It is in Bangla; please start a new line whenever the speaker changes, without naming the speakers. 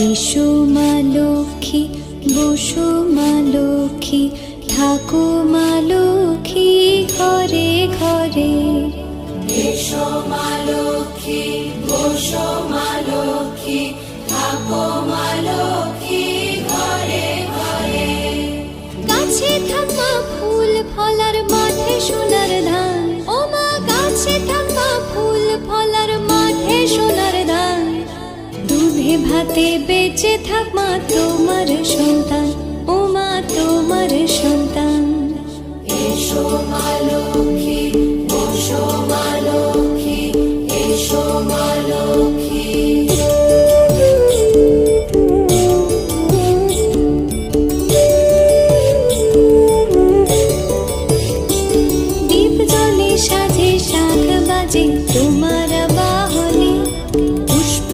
এসো মা লক্ষ্মী, বসো মা লক্ষ্মী, থাকো মা লক্ষ্মী ঘরে ঘরে।
এসো মা লক্ষ্মী, বসো মা লক্ষ্মী, থাকো মা লক্ষ্মী ঘরে ঘরে।
গাছে থাকা ফুল ফলার মাঠে সোনার ধান, ও মা গাছে থাকা ফুল ফলার মাঠে সোনার ধান। দুধে ভাতে বেঁচে থাক মা তোমার সন্তান, ও মা তোমার সন্তান।
এসো মা লক্ষ্মী।